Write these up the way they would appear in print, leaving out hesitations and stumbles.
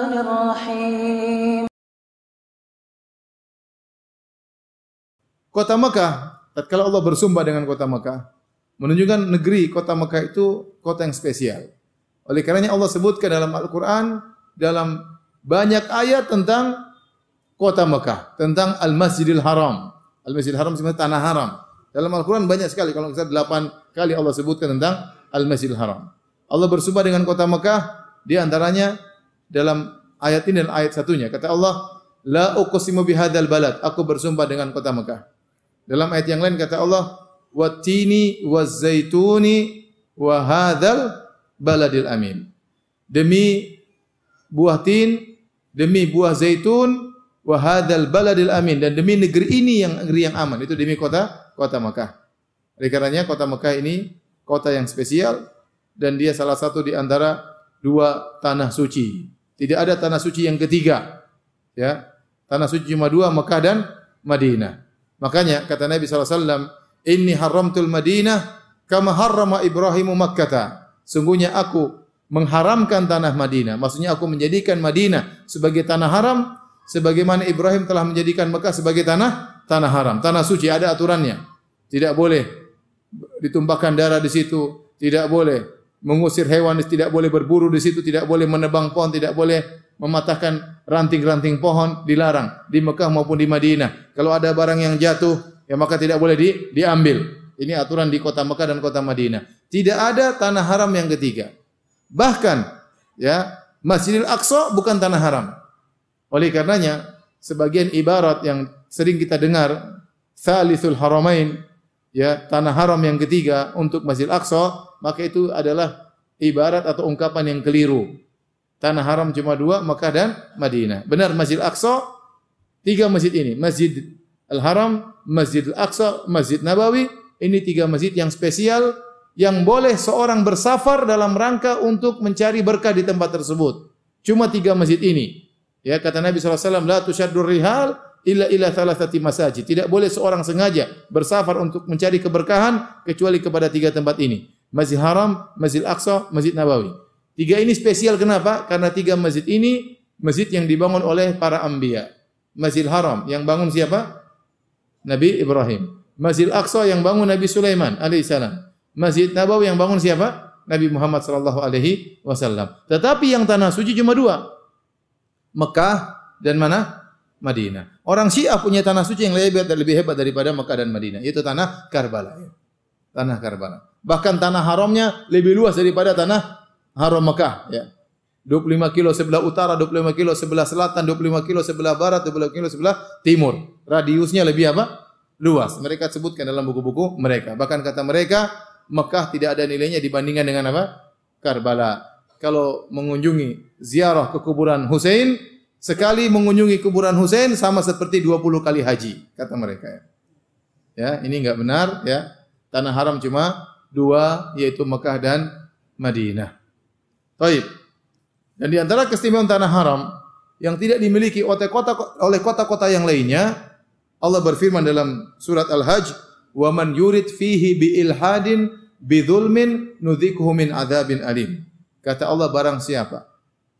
الرحمن الرحيم. Kota Mekah, tatkala Allah bersumpah dengan kota Mekah, menunjukkan negeri kota Mekah itu kota yang spesial. Oleh karenanya Allah sebutkan dalam Al-Quran, dalam banyak ayat tentang kota Mekah, tentang Al-Masjidil Haram. Al-Masjidil Haram sebenarnya tanah haram. Dalam Al-Quran banyak sekali, kalau kita 8 kali Allah sebutkan tentang Al-Masjidil Haram. Allah bersumpah dengan kota Mekah, di antaranya dalam ayat ini dan ayat satunya. Kata Allah, La uqsimu bihadzal balad, aku bersumpah dengan kota Mekah. Dalam ayat yang lain kata Allah, Wattini wazzaituni wa hadzal baladil amin. Demi buah tin, demi buah zaitun, wa hadzal baladil amin, dan demi negeri ini yang negeri yang aman. Itu demi kota Mekah. Oleh karenanya kota Mekah ini kota yang spesial dan dia salah satu di antara 2 tanah suci. Tidak ada tanah suci yang ketiga. Ya. Tanah suci cuma 2, Mekah dan Madinah. Makanya kata Nabi SAW, Inni haramtul Madinah kama harrama Ibrahimu Makkata. Sungguhnya aku mengharamkan tanah Madinah. Maksudnya aku menjadikan Madinah sebagai tanah haram, sebagaimana Ibrahim telah menjadikan Mekah sebagai tanah haram. Tanah suci ada aturannya. Tidak boleh ditumpahkan darah di situ, tidak boleh mengusir hewan, tidak boleh berburu di situ, tidak boleh menebang pohon, tidak boleh mematahkan ranting-ranting pohon, dilarang di Mekah maupun di Madinah. Kalau ada barang yang jatuh, ya maka tidak boleh diambil. Ini aturan di kota Mekah dan kota Madinah. Tidak ada tanah haram yang ketiga. Bahkan ya, Masjidil Aqsa bukan tanah haram. Oleh karenanya sebagian ibarat yang sering kita dengar, Tsalithul Haramain, ya, tanah haram yang ketiga untuk Masjidil Aqsa, maka itu adalah ibarat atau ungkapan yang keliru. Tanah haram cuma 2, Mekah dan Madinah. Benar, Masjidil Aqsa 3 masjid ini, Masjid Al-Haram, Masjid Al-Aqsa, Masjid Nabawi, ini 3 masjid yang spesial yang boleh seorang bersafar dalam rangka untuk mencari berkah di tempat tersebut. Cuma 3 masjid ini. Ya, kata Nabi SAW, La tusyaddur rihal illa thalathati masajid. Tidak boleh seorang sengaja bersafar untuk mencari keberkahan kecuali kepada 3 tempat ini. Masjid Haram, Masjid Aqsa, Masjid Nabawi. 3 ini spesial kenapa? Karena 3 masjid ini masjid yang dibangun oleh para anbiya. Masjid Haram yang bangun siapa? Nabi Ibrahim. Masjid Aqsa yang bangun Nabi Sulaiman alaihissalam. Masjid Nabawi yang bangun siapa? Nabi Muhammad sallallahu alaihi wasallam. Tetapi yang tanah suci cuma 2. Mekah dan mana? Madinah. Orang Syiah punya tanah suci yang lebih hebat daripada Mekah dan Madinah, yaitu tanah Karbala. Tanah Karbala. Bahkan tanah haramnya lebih luas daripada tanah haram Mekah, ya. 25 kilo sebelah utara, 25 kilo sebelah selatan, 25 kilo sebelah barat, 25 kilo sebelah timur. Radiusnya lebih apa? Luas. Mereka sebutkan dalam buku-buku mereka. Bahkan kata mereka, Mekah tidak ada nilainya dibandingkan dengan apa? Karbala. Kalau mengunjungi ziarah ke kuburan Husain, sekali mengunjungi kuburan Husain sama seperti 20 kali haji, kata mereka. Ya, ini enggak benar, ya. Tanah haram cuma 2, yaitu Mekah dan Madinah. Baik. Dan di antara keistimewaan tanah haram yang tidak dimiliki oleh kota-kota yang lainnya, Allah berfirman dalam surat Al-Hajj, "Wa man yurid fihi bi ilhadin bi dzulmin nudzikhu min adzabin alim." Kata Allah, barang siapa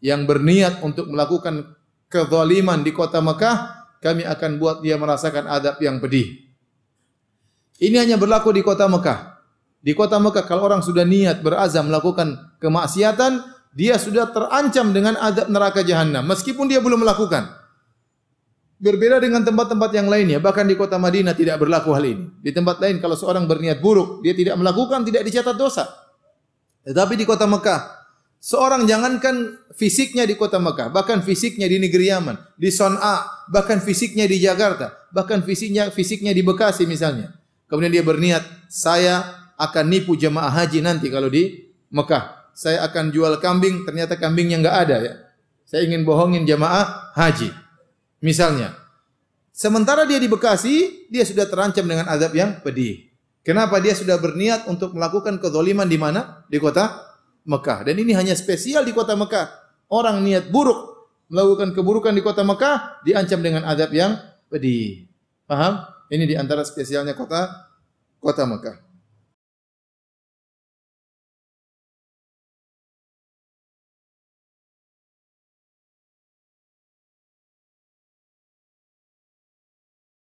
yang berniat untuk melakukan kezaliman di kota Mekah, kami akan buat dia merasakan adab yang pedih. Ini hanya berlaku di kota Mekah. Di kota Mekah kalau orang sudah niat berazam melakukan kemaksiatan, dia sudah terancam dengan azab neraka jahanam meskipun dia belum melakukan. Berbeda dengan tempat-tempat yang lainnya, bahkan di kota Madinah tidak berlaku hal ini. Di tempat lain kalau seorang berniat buruk, dia tidak melakukan, tidak dicatat dosa. Tetapi di kota Mekah, seorang jangankan fisiknya di kota Mekah, bahkan fisiknya di negeri Yaman, di Son'a, bahkan fisiknya di Jakarta, bahkan fisiknya di Bekasi misalnya. Kemudian dia berniat, saya akan nipu jemaah haji nanti kalau di Mekah. Saya akan jual kambing, ternyata kambingnya enggak ada, ya. Saya ingin bohongin jemaah haji. Misalnya. Sementara dia di Bekasi, dia sudah terancam dengan azab yang pedih. Kenapa? Dia sudah berniat untuk melakukan kezaliman di mana? Di kota Mekah. Dan ini hanya spesial di kota Mekah. Orang niat buruk melakukan keburukan di kota Mekah diancam dengan azab yang pedih. Paham? Ini di antara spesialnya kota Mekah.